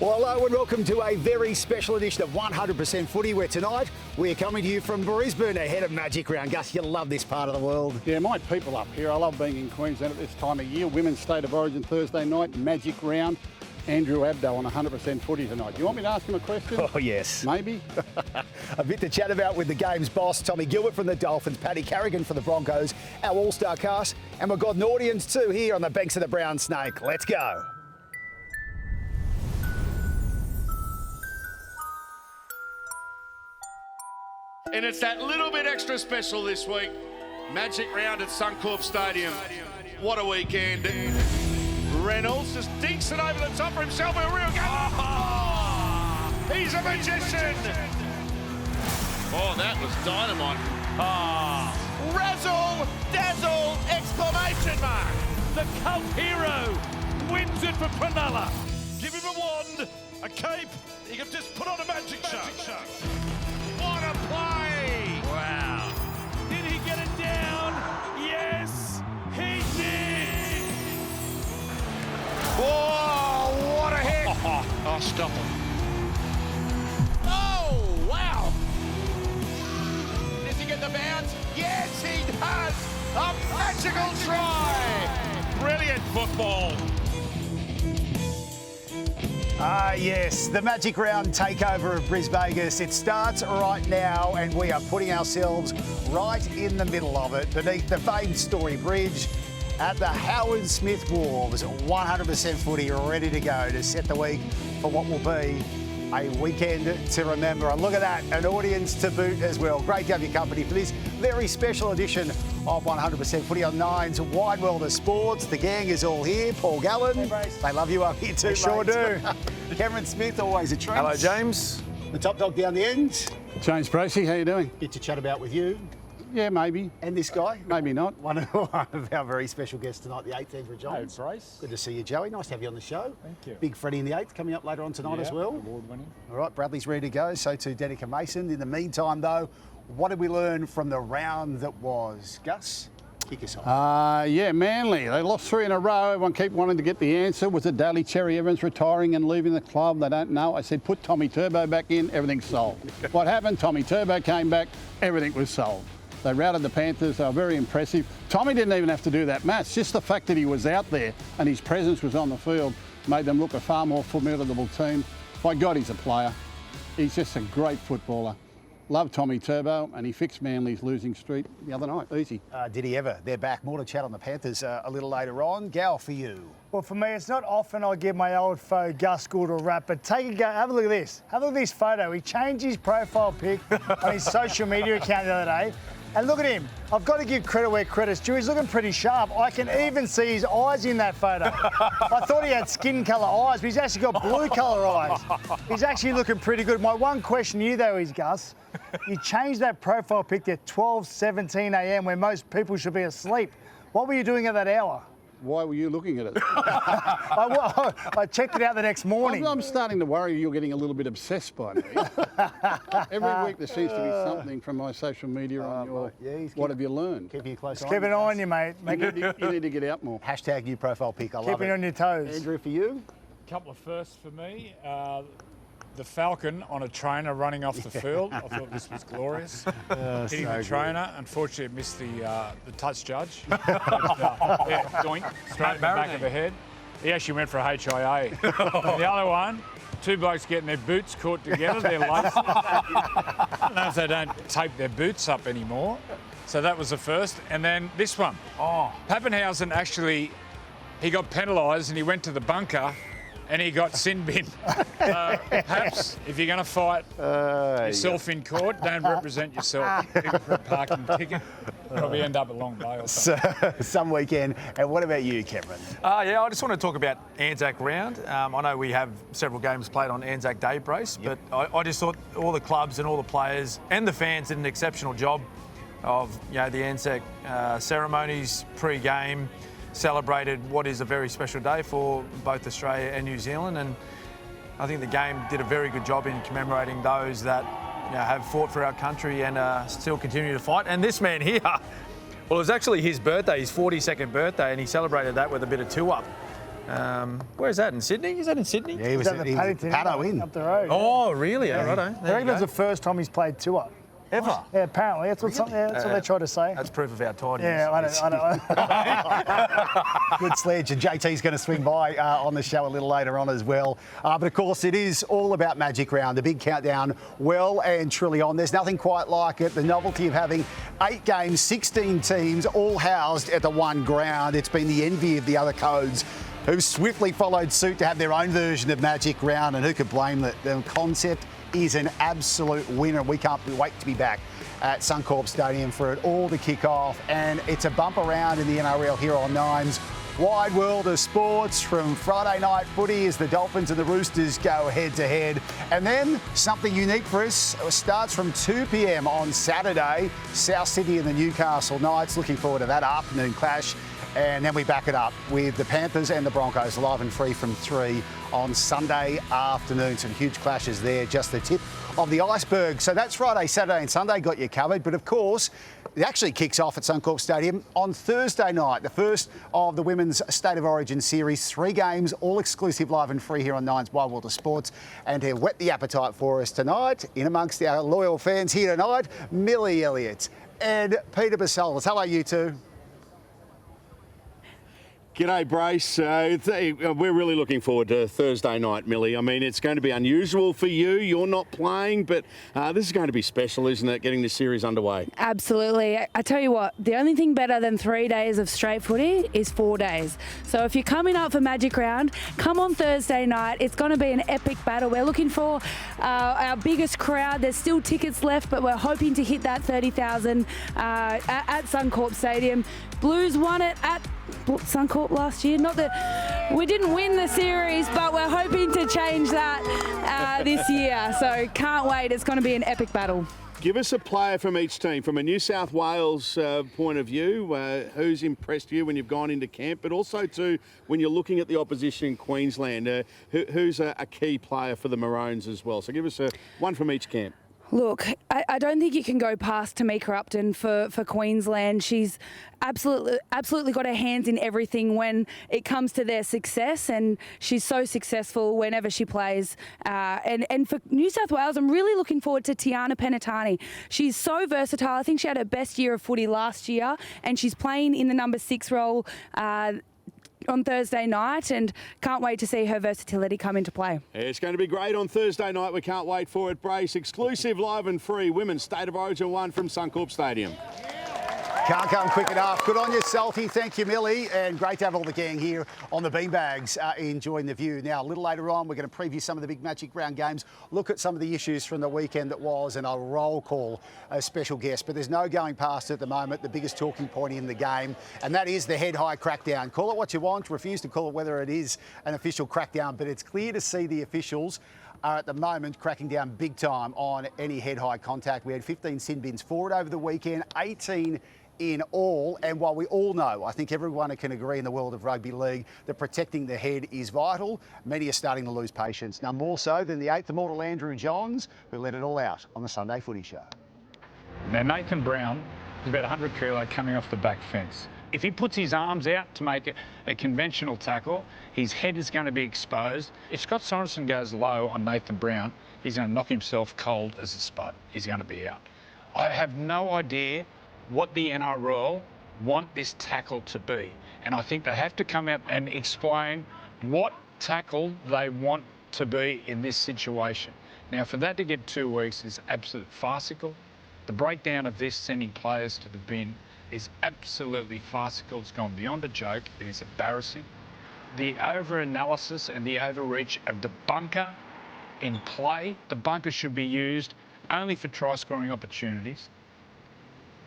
Well, hello and welcome to a very special edition of 100% Footy, where tonight we're coming to you from Brisbane ahead of Magic Round. Gus, you love this part of the world. Yeah, my people up here. I love being in Queensland at this time of year. Women's State of Origin Thursday night, Magic Round. Andrew Abdo on 100% Footy tonight. You want me to ask him a question? Oh, yes. Maybe? A bit to chat about with the game's boss, Tommy Gilbert from the Dolphins, Paddy Carrigan for the Broncos, our all-star cast, and we've got an audience too here on the banks of the Brown Snake. Let's go. And it's that little bit extra special this week. Magic Round at Suncorp Stadium. What a weekend. Reynolds just dinks it over the top for himself. A real go. Oh, he's a magician. Oh, that was dynamite. Razzle, dazzle, exclamation mark. The cult hero wins it for Cronulla. Give him a wand, a cape, he can just put on a magic show. What a play. Wow. Did he get it down? Yes, he did. Whoa, what a hit. Oh, stop him. Oh, wow. Does he get the bounce? Yes, he does. A magical try. Brilliant football. Yes, the Magic Round takeover of Brisbane. It starts right now and we are putting ourselves right in the middle of it, beneath the famed Story Bridge at the Howard Smith Wharves. 100% Footy ready to go to set the week for what will be a weekend to remember. And look at that, an audience to boot as well. Great to have your company for this very special edition of 100% Footy on Nine's Wide World of Sports. The gang is all here. Paul Gallen, they love you up here too, They sure do. Cameron Smith, always a treat. Hello, James. The top dog down the end. James Bracey, how you doing? Get to chat about with you Yeah, maybe. and this guy. Maybe not. One of our very special guests tonight, the 8th Andrew Johns. Bryce. Good to see you, Joey. Nice to have you on the show. Thank you. Big Freddie in the 8th coming up later on tonight as well. Award-winning. All right, Bradley's ready to go. So too Danica Mason. In the meantime, though, what did we learn from the round that was? Gus, kick us off. Yeah, Manly. They lost 3 in a row. Everyone keep wanting to get the answer. Was it Daly Cherry Evans retiring and leaving the club? They don't know. I said, put Tommy Turbo back in, everything's solved. What happened? Tommy Turbo came back, everything was solved. They routed the Panthers. They were very impressive. Tommy didn't even have to do that match. Just the fact that he was out there and his presence was on the field made them look a far more formidable team. By God, he's a player. He's just a great footballer. Love Tommy Turbo, and he fixed Manly's losing streak the other night. Easy. Did he ever? They're back. More to chat on the Panthers a little later on. Gal, for you. Well, for me, it's not often I give my old foe Gus Gould a rap, but take a go. Have a look at this. Have a look at this photo. He changed his profile pic on his social media account the other day. And look at him. I've got to give credit where credit's due. He's looking pretty sharp. I can even see his eyes in that photo. I thought he had skin colour eyes, but he's actually got blue colour eyes. He's actually looking pretty good. My one question to you, though, is, Gus, you changed that profile pic at 12:17 a.m. when most people should be asleep. What were you doing at that hour? Why were you looking at it? I checked it out the next morning. I'm starting to worry you're getting a little bit obsessed by me. Every week there seems to be something from my social media on your... what have you learned? Keeping you close. Keep an eye on you, mate. You need to get out more. Hashtag new profile pic. I love Keeping it. on your toes. Andrew, for you. Couple of firsts for me. The Falcon on a trainer running off the field. I thought this was glorious. Hitting the trainer. Unfortunately, it missed the touch judge. Joint straight in the back of the head. He actually went for a HIA. And the other one, 2 blokes getting their boots caught together. They're laces. I don't know if they don't tape their boots up anymore. So that was the first. And then this one. Pappenhausen actually, he got penalised and he went to the bunker and he got sin bin. Perhaps if you're going to fight yourself in court, don't represent yourself. Even for a parking ticket, probably end up a long bail. Some weekend. And what about you, Cameron? Yeah, I just want to talk about Anzac Round. I know we have several games played on Anzac Day, Brace, but I just thought all the clubs and all the players and the fans did an exceptional job of the Anzac ceremonies pre-game. Celebrated what is a very special day for both Australia and New Zealand, and I think the game did a very good job in commemorating those that have fought for our country and still continue to fight. And this man here, well, it was actually his birthday, his 42nd birthday, and he celebrated that with a bit of 2-up. Where's that, in Sydney? Is that in Sydney? Yeah, he was Is that the Paddington Paddo in. up the road? Oh, really? Yeah. Righto. I There reckon you it's go. the first time he's played tour. Ever? Yeah, apparently. That's what, that's what they try to say. That's proof of how tight he Yeah, is. I don't. Good sledge, and JT's going to swing by on the show a little later on as well. But of course, it is all about Magic Round, the big countdown, well and truly on. There's nothing quite like it. The novelty of having 8 games, 16 teams, all housed at the one ground. It's been the envy of the other codes, who swiftly followed suit to have their own version of Magic Round, and who could blame that? The concept is an absolute winner. We can't wait to be back at Suncorp Stadium for it all to kick off, and it's a bumper round in the NRL here on Nine's wide world of sports, from Friday night footy as the Dolphins and the Roosters go head to head, and then something unique for us. It starts from 2 p.m. on Saturday, South Sydney and the Newcastle Knights. Looking forward to that afternoon clash. And then we back it up with the Panthers and the Broncos live and free from 3 on Sunday afternoon. Some huge clashes there, just the tip of the iceberg. So that's Friday, Saturday and Sunday got you covered. But of course, it actually kicks off at Suncorp Stadium on Thursday night, the first of the Women's State of Origin series. 3 games, all exclusive, live and free here on Nine's Wide World of Sports. And to whet the appetite for us tonight, in amongst our loyal fans here tonight, Millie Elliott and Peter Basalis. Hello, you two. G'day, Brace. We're really looking forward to Thursday night, Millie. I mean, it's going to be unusual for you. You're not playing, but this is going to be special, isn't it, getting this series underway? Absolutely. I tell you what, the only thing better than 3 days of straight footy is 4 days. So if you're coming up for Magic Round, come on Thursday night. It's going to be an epic battle. We're looking for our biggest crowd. There's still tickets left, but we're hoping to hit that 30,000 at Suncorp Stadium. Blues won it at Suncorp last year. Not that we didn't win the series, but we're hoping to change that this year. So can't wait. It's going to be an epic battle. Give us a player from each team. From a New South Wales point of view, who's impressed you when you've gone into camp, but also too when you're looking at the opposition in Queensland, who's a key player for the Maroons as well. So give us one from each camp. Look, I don't think you can go past Tamika Upton for Queensland. She's absolutely got her hands in everything when it comes to their success, and she's so successful whenever she plays. And for New South Wales, I'm really looking forward to Tiana Penatani. She's so versatile. I think she had her best year of footy last year, and she's playing in the number 6 role on Thursday night, and can't wait to see her versatility come into play. It's going to be great on Thursday night. We can't wait for it, Brace. Exclusive, live and free Women's State of Origin 1 from Suncorp Stadium. Can't come quick enough. Good on you, Salty. Thank you, Millie. And great to have all the gang here on the beanbags enjoying the view. Now, a little later on, we're going to preview some of the big Magic Round games, look at some of the issues from the weekend that was, and I'll roll call a special guest. But there's no going past at the moment the biggest talking point in the game, and that is the head-high crackdown. Call it what you want. Refuse to call it whether it is an official crackdown, but it's clear to see the officials are at the moment cracking down big time on any head-high contact. We had 15 sin bins for it over the weekend, 18 in all, and while we all know, I think everyone can agree in the world of rugby league, that protecting the head is vital, many are starting to lose patience. None more so than the 8th immortal Andrew Johns, who let it all out on the Sunday Footy Show. Now, Nathan Brown is about 100 kilo coming off the back fence. If he puts his arms out to make a conventional tackle, his head is going to be exposed. If Scott Sorensen goes low on Nathan Brown, he's going to knock himself cold as a spud. He's going to be out. I have no idea what the NRL want this tackle to be. And I think they have to come out and explain what tackle they want to be in this situation. Now, for that to get 2 weeks is absolute farcical. The breakdown of this, sending players to the bin, is absolutely farcical. It's gone beyond a joke. It is embarrassing. The over-analysis and the overreach of the bunker in play, the bunker should be used only for try-scoring opportunities,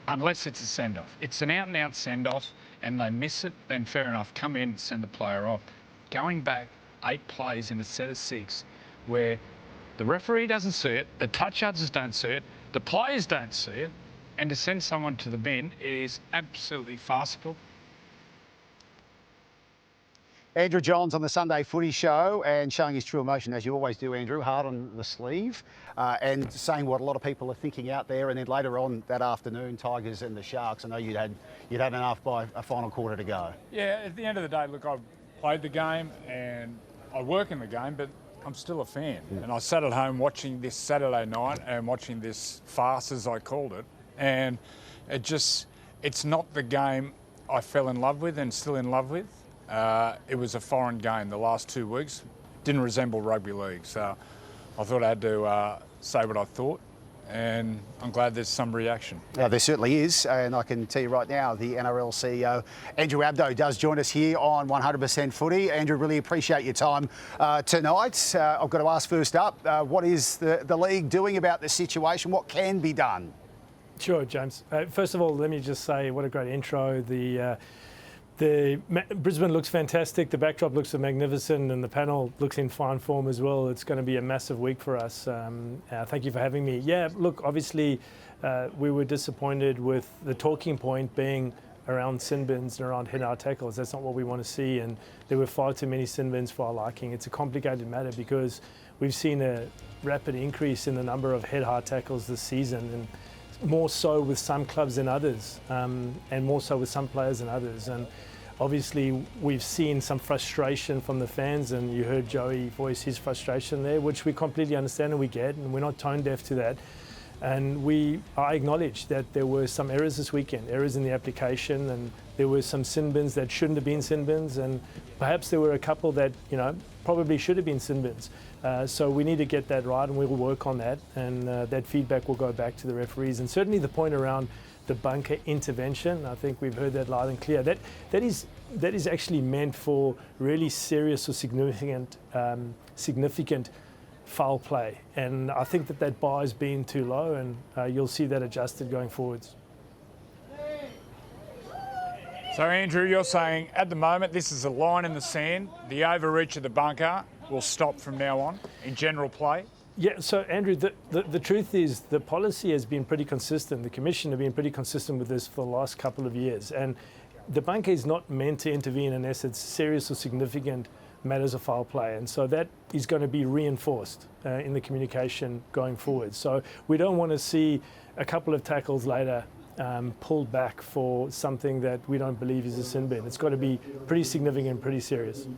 unless it's a send-off. It's an out-and-out send-off and they miss it, then fair enough, come in and send the player off. Going back 8 plays in a set of 6 where the referee doesn't see it, the touch judges don't see it, the players don't see it, and to send someone to the bin, it is absolutely farcical. Andrew Johns on the Sunday Footy Show, and showing his true emotion, as you always do, Andrew, hard on the sleeve, and saying what a lot of people are thinking out there. And then later on that afternoon, Tigers and the Sharks, I know you'd had enough by a final quarter to go. Yeah, at the end of the day, look, played the game and I work in the game, but I'm still a fan. And I sat at home watching this Saturday night and watching this farce, as I called it, and it's not the game I fell in love with and still in love with. It was a foreign game the last 2 weeks. Didn't resemble rugby league, so I thought I had to say what I thought, and I'm glad there's some reaction. There certainly is, and I can tell you right now, the NRL CEO, Andrew Abdo, does join us here on 100% Footy. Andrew, really appreciate your time tonight. I've got to ask first up, what is the league doing about the situation? What can be done? Sure, James. First of all, let me just say what a great intro. Brisbane looks fantastic, the backdrop looks magnificent, and the panel looks in fine form as well. It's going to be a massive week for us. Thank you for having me. Yeah, look, obviously we were disappointed with the talking point being around sin bins and around head-hard tackles. That's not what we want to see, and there were far too many sin bins for our liking. It's a complicated matter because we've seen a rapid increase in the number of head-hard tackles this season, and more so with some clubs than others, and more so with some players than others. And obviously we've seen some frustration from the fans, and you heard Joey voice his frustration there, which we completely understand and we get, and we're not tone deaf to that. And I acknowledge that there were some errors this weekend, errors in the application, and there were some sin bins that shouldn't have been sin bins, and perhaps there were a couple that probably should have been sin bins. So we need to get that right, and we will work on that, and that feedback will go back to the referees. And certainly the point around the bunker intervention, I think we've heard that loud and clear. That is actually meant for really serious or significant foul play, and I think that bar has been too low, and you'll see that adjusted going forwards. So Andrew, you're saying at the moment this is a line in the sand. The overreach of the bunker will stop from now on in general play? Yeah, so Andrew, the truth is the policy has been pretty consistent. The Commission have been pretty consistent with this for the last couple of years, and the bunker is not meant to intervene unless it's serious or significant matters of foul play, and so that is going to be reinforced in the communication going forward. So we don't want to see a couple of tackles later pulled back for something that we don't believe is a sin bin. It's got to be pretty significant and pretty serious.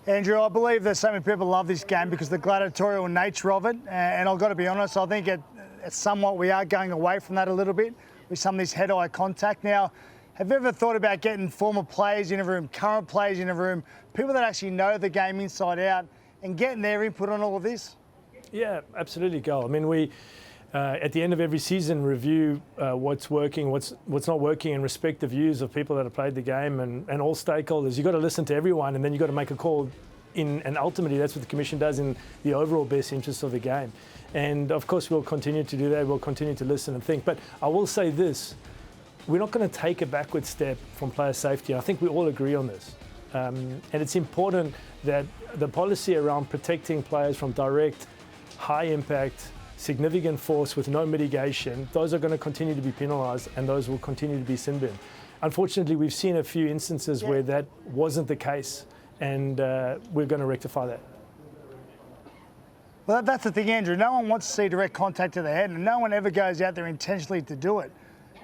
Andrew, I believe that so many people love this game because of the gladiatorial nature of it, and I've got to be honest, I think it's somewhat we are going away from that a little bit with some of this head-eye contact. Now, have you ever thought about getting former players in a room, current players in a room, people that actually know the game inside out, and getting their input on all of this? Yeah, absolutely, Gal. I mean, we at the end of every season review what's working, what's not working, and respect the views of people that have played the game and all stakeholders. You've got to listen to everyone, and then you've got to make a call and ultimately that's what the Commission does in the overall best interest of the game. And of course we'll continue to do that, we'll continue to listen and think. But I will say this, we're not going to take a backward step from player safety. I think we all agree on this. And it's important that the policy around protecting players from direct, high impact, significant force with no mitigation, those are going to continue to be penalised, and those will continue to be sin bin. Unfortunately, we've seen a few instances where that wasn't the case, and we're going to rectify that. Well, that's the thing, Andrew. No one wants to see direct contact to the head, and no one ever goes out there intentionally to do it.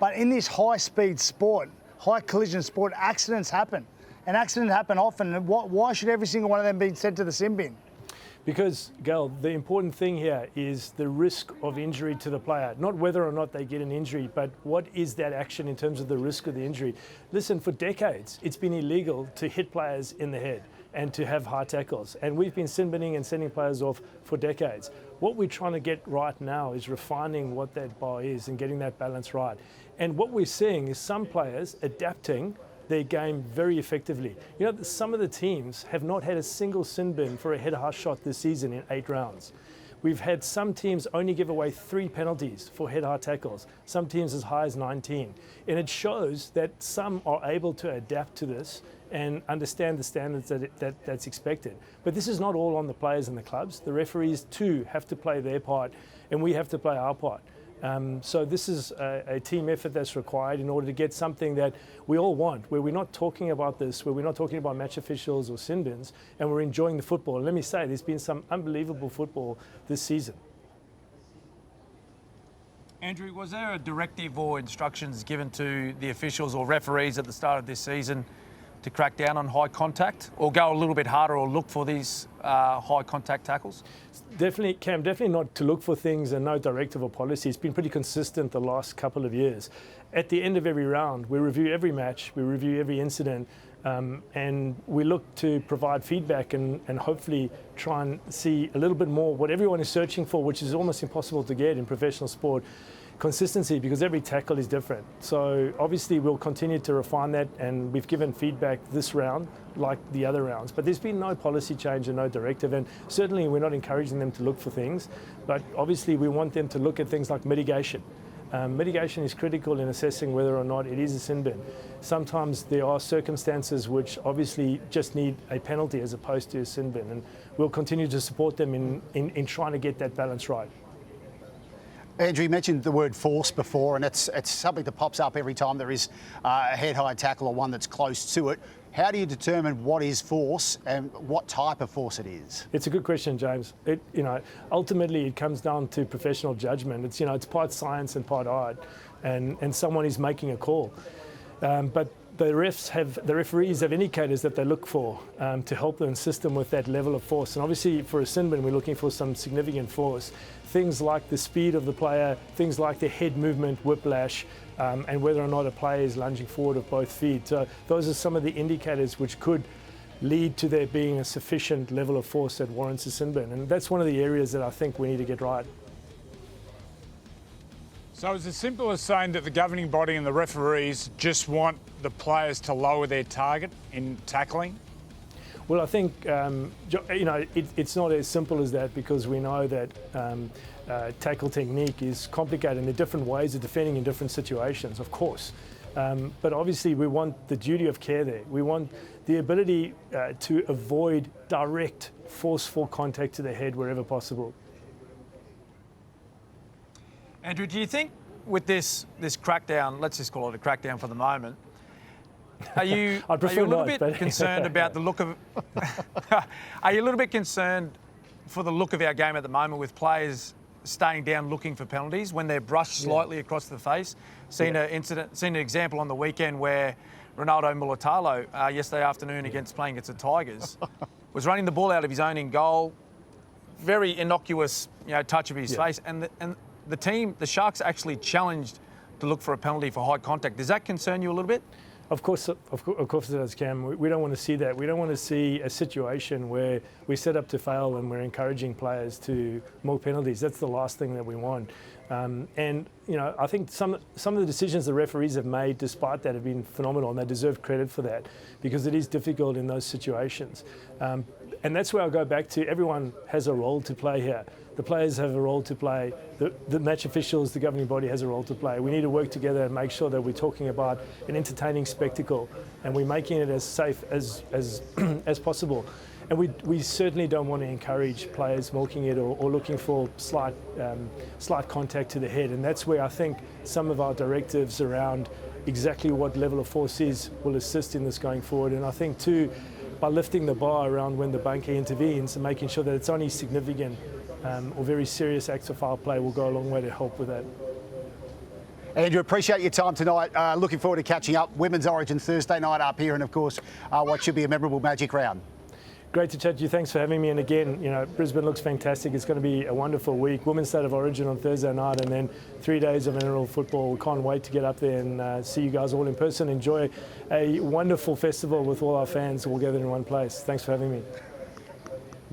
But in this high-speed sport, high-collision sport, accidents happen. And accidents happen often. And why should every single one of them be sent to the sin bin? Because, Gal, the important thing here is the risk of injury to the player. Not whether or not they get an injury, but what is that action in terms of the risk of the injury. Listen, for decades, it's been illegal to hit players in the head and to have high tackles. And we've been sin binning and sending players off for decades. What we're trying to get right now is refining what that bar is and getting that balance right. And what we're seeing is some players adapting their game very effectively. You know, some of the teams have not had a single sin bin for a head-hard shot this season in 8 rounds. We've had some teams only give away 3 penalties for head-hard tackles, some teams as high as 19. And it shows that some are able to adapt to this and understand the standards that's expected. But this is not all on the players and the clubs. The referees too have to play their part, and we have to play our part. So this is a team effort that's required in order to get something that we all want, where we're not talking about this, where we're not talking about match officials or sin bins, and we're enjoying the football. And let me say, there's been some unbelievable football this season. Andrew, was there a directive or instructions given to the officials or referees at the start of this season to crack down on high contact or go a little bit harder or look for these high contact tackles? Definitely, Cam, definitely not to look for things and no directive or policy. It's been pretty consistent the last couple of years. At the end of every round, we review every match, we review every incident, and we look to provide feedback and hopefully try and see a little bit more what everyone is searching for, which is almost impossible to get in professional sport. Consistency, because every tackle is different. So obviously we'll continue to refine that, and we've given feedback this round like the other rounds, but there's been no policy change and no directive, and certainly we're not encouraging them to look for things, but obviously we want them to look at things like mitigation. Mitigation is critical in assessing whether or not it is a sin bin. Sometimes there are circumstances which obviously just need a penalty as opposed to a sin bin, and we'll continue to support them in trying to get that balance right. Andrew, you mentioned the word force before, and it's something that pops up every time there is a head-high tackle or one that's close to it. How do you determine what is force and what type of force it is? It's a good question, James. Ultimately it comes down to professional judgment. It's part science and part art, and someone is making a call. But the referees have indicators that they look for to help them assist them with that level of force. And obviously for a sin bin, we're looking for some significant force. Things like the speed of the player, things like the head movement, whiplash, and whether or not a player is lunging forward with both feet. So those are some of the indicators which could lead to there being a sufficient level of force that warrants a sin bin. And that's one of the areas that I think we need to get right. So it's as simple as saying that the governing body and the referees just want the players to lower their target in tackling? Well, I think it's not as simple as that, because we know that tackle technique is complicated and there are different ways of defending in different situations, of course. But obviously we want the duty of care there. We want the ability to avoid direct, forceful contact to the head wherever possible. Andrew, do you think with this crackdown, let's just call it a crackdown for the moment, are you a little bit concerned about the look of? Are you a little bit concerned for the look of our game at the moment, with players staying down looking for penalties when they're brushed slightly across the face? Seen an example on the weekend where Ronaldo Mulitalo yesterday afternoon playing against the Tigers was running the ball out of his own in goal, very innocuous touch of his face, and the Sharks actually challenged to look for a penalty for high contact. Does that concern you a little bit? Of course it does, Cam. We don't want to see that. We don't want to see a situation where we set up to fail and we're encouraging players to more penalties. That's the last thing that we want. I think some of the decisions the referees have made despite that have been phenomenal, and they deserve credit for that, because it is difficult in those situations. And that's where I'll go back to, everyone has a role to play here. The players have a role to play. The match officials, the governing body has a role to play. We need to work together and make sure that we're talking about an entertaining spectacle and we're making it as safe as possible. And we certainly don't want to encourage players milking it or looking for slight contact to the head. And that's where I think some of our directives around exactly what level of force is will assist in this going forward. And I think too, by lifting the bar around when the bunker intervenes and making sure that it's only significant or very serious acts of foul play will go a long way to help with that. Andrew, appreciate your time tonight. Looking forward to catching up. Women's Origin Thursday night up here, and of course, what should be a memorable Magic round. Great to chat to you. Thanks for having me. And again, Brisbane looks fantastic. It's going to be a wonderful week. Women's State of Origin on Thursday night, and then 3 days of NRL football. We can't wait to get up there and see you guys all in person. Enjoy a wonderful festival with all our fans all gathered in one place. Thanks for having me.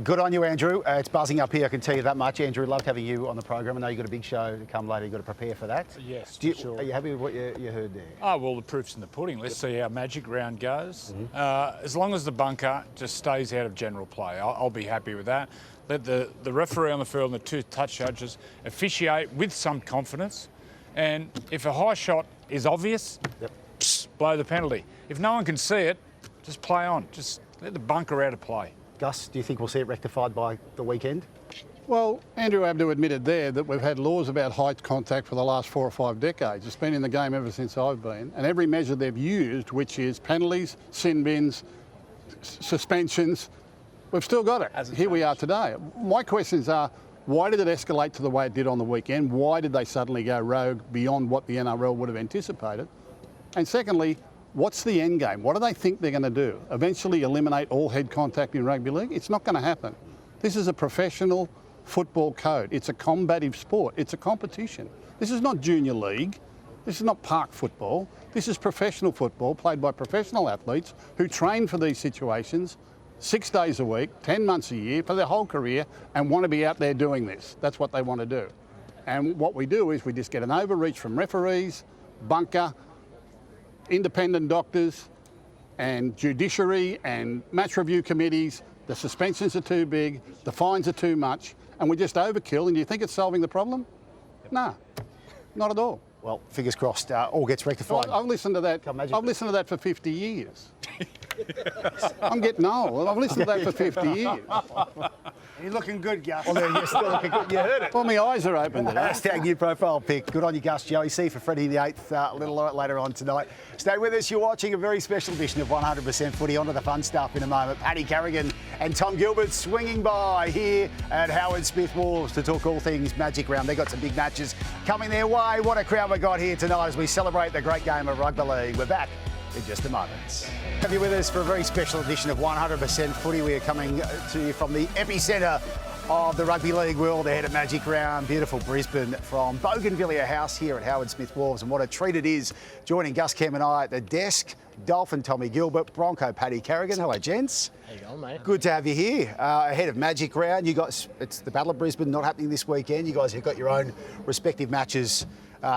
Good on you, Andrew. It's buzzing up here, I can tell you that much. Andrew, loved having you on the program. I know you've got a big show to come later. You've got to prepare for that. Yes, sure. Are you happy with what you heard there? Oh, well, the proof's in the pudding. Let's see how Magic round goes. As long as the bunker just stays out of general play, I'll be happy with that. Let the referee on the field and the two touch judges officiate with some confidence. And if a high shot is obvious, blow the penalty. If no one can see it, just play on. Just let the bunker out of play. Gus, do you think we'll see it rectified by the weekend? Well, Andrew Abdu admitted there that we've had laws about high contact for the last 4 or 5 decades. It's been in the game ever since I've been. And every measure they've used, which is penalties, sin bins, suspensions, we've still got it. Here we are today. My questions are, why did it escalate to the way it did on the weekend? Why did they suddenly go rogue beyond what the NRL would have anticipated? And secondly, What's the end game? What do they think they're going to do? Eventually eliminate all head contact in rugby league? It's not going to happen. This is a professional football code. It's a combative sport. It's a competition. This is not junior league. This is not park football. This is professional football played by professional athletes who train for these situations 6 days a week, 10 months a year for their whole career and want to be out there doing this. That's what they want to do. And what we do is we just get an overreach from referees, bunker, independent doctors and judiciary and match review committees. The suspensions are too big, the fines are too much, and we just overkill. And you think it's solving the problem? No, not at all. Well, fingers crossed, all gets rectified. I've listened to that. I've listened to that for 50 years. I'm getting old. I've listened to that for 50 years. You're looking good, Gus. Well, you're still looking good. You heard it. Well, my eyes are open today. Hashtag new profile pic. Good on you, Gus. Joey. See you for Freddie the 8th a little later on tonight. Stay with us. You're watching a very special edition of 100% Footy. On to the fun stuff in a moment. Paddy Carrigan and Tom Gilbert swinging by here at Howard Smith Wharves to talk all things Magic Round. They've got some big matches coming their way. What a crowd we got here tonight as we celebrate the great game of rugby league. We're back in just a moment. Have you with us for a very special edition of 100% Footy. We are coming to you from the epicentre of the rugby league world ahead at Magic Round. Beautiful Brisbane from Bougainvillea House here at Howard Smith Wharves. And what a treat it is joining Gus Cam and I at the desk. Dolphin Tommy Gilbert, Bronco Paddy Carrigan. Hello, gents. How you going, mate? Good to have you here ahead of Magic Round. You guys, it's the Battle of Brisbane, not happening this weekend. You guys have got your own respective matches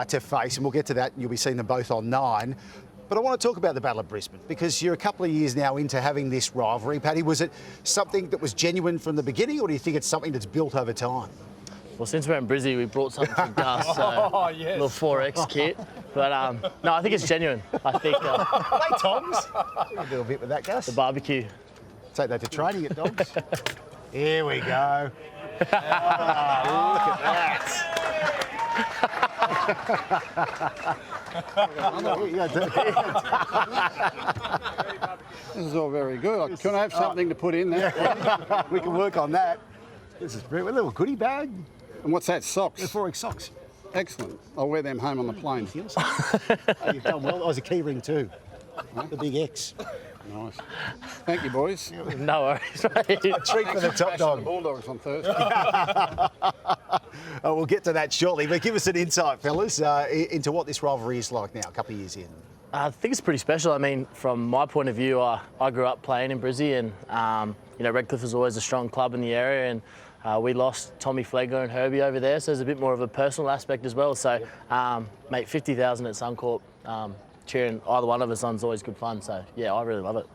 to face, and we'll get to that. You'll be seeing them both on 9. But I want to talk about the Battle of Brisbane because you're a couple of years now into having this rivalry. Paddy, was it something that was genuine from the beginning, or do you think it's something that's built over time? Well, since we're in Brizzy, we brought something for Gus, so yes. little 4X kit. But no, I think it's genuine. I think Hey, Toms. We can do a bit with that, Gus. the barbecue. Take that to training at Dogs. Here we go. Look at that. This is all very good. Can I have something to put in there? We can work on that. This is great. A little goodie bag. And what's that, socks? 4X socks. Excellent. I'll wear them home on the plane. Oh, you've done well. That was a key ring too. The big X. Nice. Thank you, boys. No worries, mate. A treat for the top dog. Bulldogs on Thursday. We'll get to that shortly, but give us an insight, fellas, into what this rivalry is like now, a couple of years in. I think it's pretty special. I mean, from my point of view, I grew up playing in Brizzy, and you know, Redcliffe was always a strong club in the area, and we lost Tommy Flegler and Herbie over there, so there's a bit more of a personal aspect as well. So, mate, 50,000 at Suncorp, cheering either one of us on is always good fun. So, yeah, I really love it.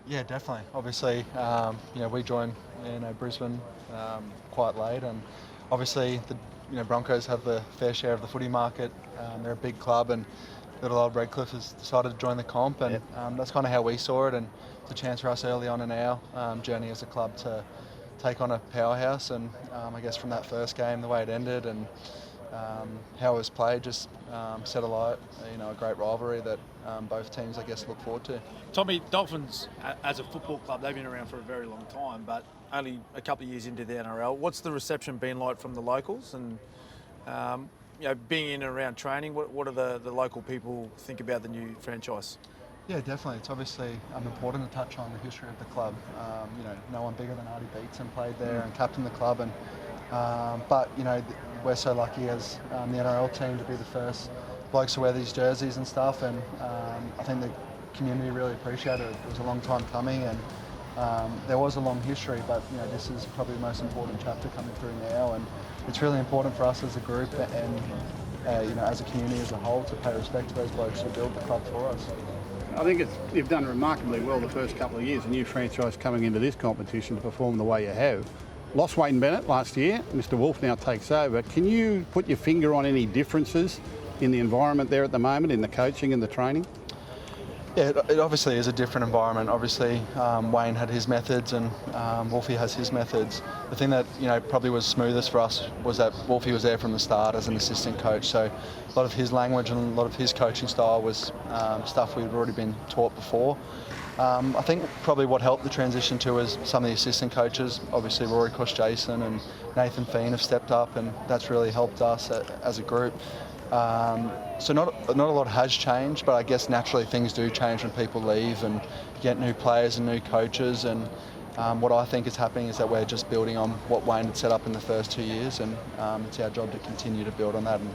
Yeah, definitely. Obviously, you know, we joined Brisbane quite late, and obviously the Broncos have the fair share of the footy market. They're a big club, and little old Redcliffe has decided to join the comp, and that's kind of how we saw it. And it's a chance for us early on in our journey as a club to take on a powerhouse. And I guess from that first game, the way it ended and how it was played just set alight, you know, a great rivalry that both teams, I guess, look forward to. Tommy, Dolphins, as a football club, they've been around for a very long time, but only a couple of years into the NRL. What's the reception been like from the locals? And, you know, being in and around training, what do the local people think about the new franchise? Yeah, definitely. It's obviously important to touch on the history of the club. You know, no one bigger than Artie Beetson played there and captained the club. And but, you know, we're so lucky as the NRL team to be the first blokes to wear these jerseys and stuff. And I think the community really appreciated it. It was a long time coming, and there was a long history, but, you know, this is probably the most important chapter coming through now. And it's really important for us as a group and you know, as a community as a whole to pay respect to those blokes who built the club for us. I think you've done remarkably well the first couple of years, a new franchise coming into this competition to perform the way you have. Lost Wayne Bennett last year. Mr. Wolf now takes over. Can you put your finger on any differences in the environment there at the moment, in the coaching and the training? Yeah, it obviously is a different environment. Obviously, Wayne had his methods, and Wolfie has his methods. The thing that, you know, probably was smoothest for us was that Wolfie was there from the start as an assistant coach. So a lot of his language and a lot of his coaching style was stuff we'd already been taught before. I think probably what helped the transition to is some of the assistant coaches. Obviously, Rory Cush-Jason and Nathan Feen have stepped up, and that's really helped us as a group. So not a lot has changed, but I guess naturally things do change when people leave and you get new players and new coaches. And what I think is happening is that we're just building on what Wayne had set up in the first 2 years, and it's our job to continue to build on that. And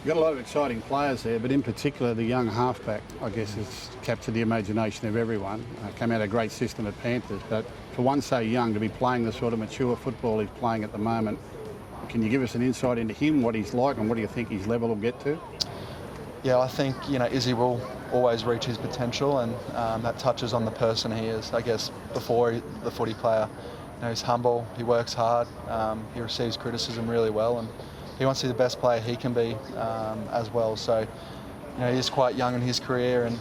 You've got a lot of exciting players there, but in particular the young halfback, I guess, has captured the imagination of everyone. Came out of a great system at Panthers, but for one so young to be playing the sort of mature football he's playing at the moment, can you give us an insight into him, what he's like, and what do you think his level will get to? Yeah, I think, Izzy will always reach his potential, and that touches on the person he is. I guess before the footy player, he's humble, he works hard, he receives criticism really well, and he wants to be the best player he can be as well. So, he is quite young in his career, and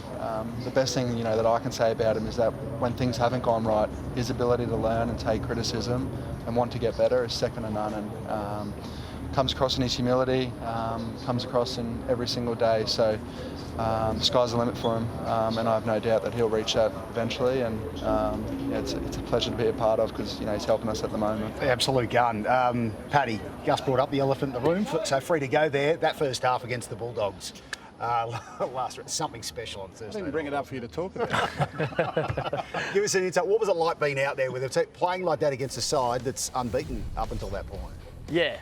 the best thing, that I can say about him is that when things haven't gone right, his ability to learn and take criticism and want to get better is second to none, and comes across in his humility, comes across in every single day. So the sky's the limit for him, and I have no doubt that he'll reach that eventually. And it's a pleasure to be a part of, because he's helping us at the moment. Absolute gun. Paddy, Gus brought up the elephant in the room, so free to go there. That first half against the Bulldogs. Something special on Thursday. I didn't bring it up for you to talk about. Give us an insight. What was it like being out there with a team playing like that against a side that's unbeaten up until that point? Yeah,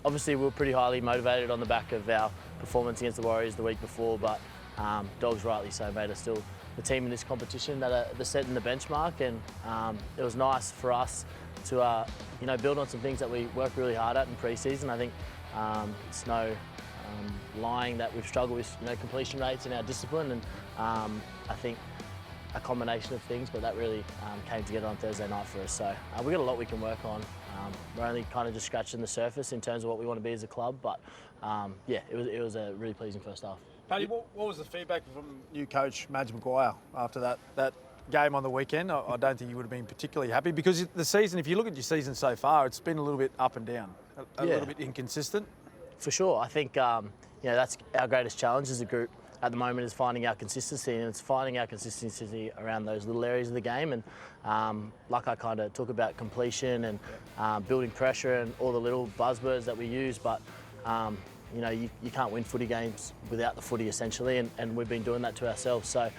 obviously we were pretty highly motivated on the back of our performance against the Warriors the week before, but Dogs, rightly so, made us still the team in this competition that are setting the benchmark, and it was nice for us to build on some things that we worked really hard at in pre-season. I think it's no lying that we've struggled with completion rates in our discipline, and I think a combination of things, but that really came together on Thursday night for us. So we've got a lot we can work on. We're only kind of just scratching the surface in terms of what we want to be as a club, but it was a really pleasing first half. Paddy, what was the feedback from new coach Madge Maguire after that game on the weekend? I don't think you would have been particularly happy, because the season, if you look at your season so far, it's been a little bit up and down, a little bit inconsistent. For sure. I think that's our greatest challenge as a group at the moment, is finding our consistency, and it's finding our consistency around those little areas of the game. And like I kind of talk about completion and building pressure and all the little buzzwords that we use, but you can't win footy games without the footy, essentially, and we've been doing that to ourselves. So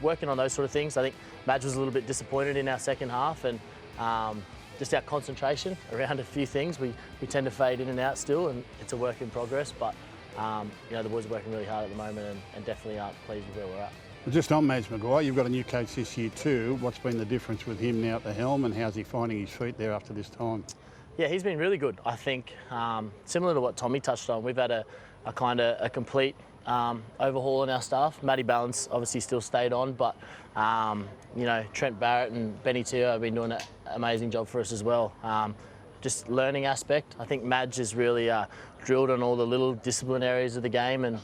working on those sort of things. I think Madge was a little bit disappointed in our second half, and just our concentration around a few things. We tend to fade in and out still, and it's a work in progress, but the boys are working really hard at the moment, and definitely aren't pleased with where we're at. Just on Madge Maguire, you've got a new coach this year too. What's been the difference with him now at the helm, and how's he finding his feet there after this time? Yeah, he's been really good. I think similar to what Tommy touched on, we've had a kind of a complete overhaul in our staff. Matty Balance obviously still stayed on, but Trent Barrett and Benny Teo have been doing an amazing job for us as well. Just learning aspect. I think Madge has really drilled on all the little discipline areas of the game, and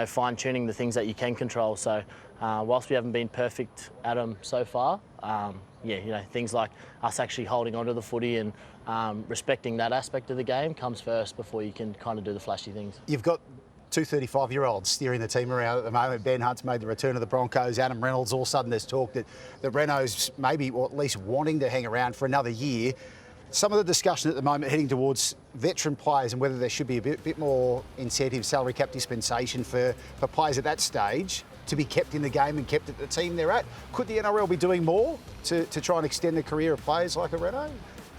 fine-tuning the things that you can control. So whilst we haven't been perfect at them so far, things like us actually holding onto the footy and respecting that aspect of the game comes first before you can kind of do the flashy things. You've got two 35-year-olds steering the team around at the moment. Ben Hunt's made the return to the Broncos. Adam Reynolds, all of a sudden there's talk that Renault's maybe, or at least wanting to hang around for another year. Some of the discussion at the moment heading towards veteran players and whether there should be a bit more incentive, salary cap dispensation for players at that stage to be kept in the game and kept at the team they're at. Could the NRL be doing more to try and extend the career of players like a Renault?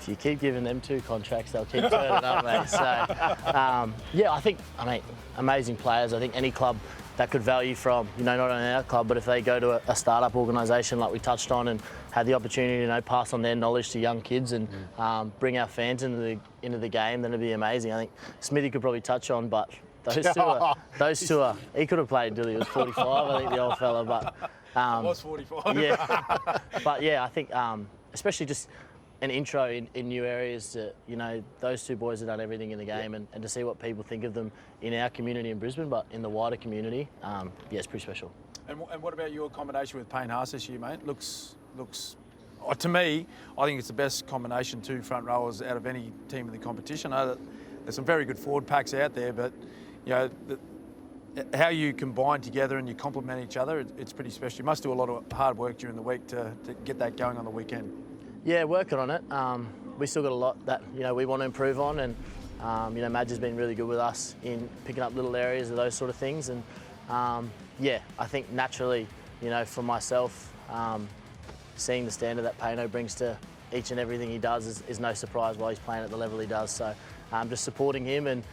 If you keep giving them 2 contracts, they'll keep turning up, mate. So, I think, amazing players. I think any club that could value from, not only our club, but if they go to a startup organisation like we touched on and had the opportunity to pass on their knowledge to young kids and bring our fans into the game, then it'd be amazing. I think Smithy could probably touch on, but those two are, he could have played until he was 45, I think, the old fella, but... I was 45. Yeah. But I think especially just an intro in new areas to, those two boys have done everything in the game, and to see what people think of them in our community in Brisbane, but in the wider community, it's pretty special. And what about your combination with Payne Haas this year, mate? Looks to me, I think it's the best combination, 2 front rowers out of any team in the competition. I know that there's some very good forward packs out there, but how you combine together and you complement each other, it's pretty special. You must do a lot of hard work during the week to get that going on the weekend. Yeah, working on it. We still got a lot that we want to improve on, and You know, Madge has been really good with us in picking up little areas of those sort of things. And yeah, I think naturally, you know, for myself, seeing the standard that Payno brings to each and everything he does is no surprise why he's playing at the level he does. So just supporting him and,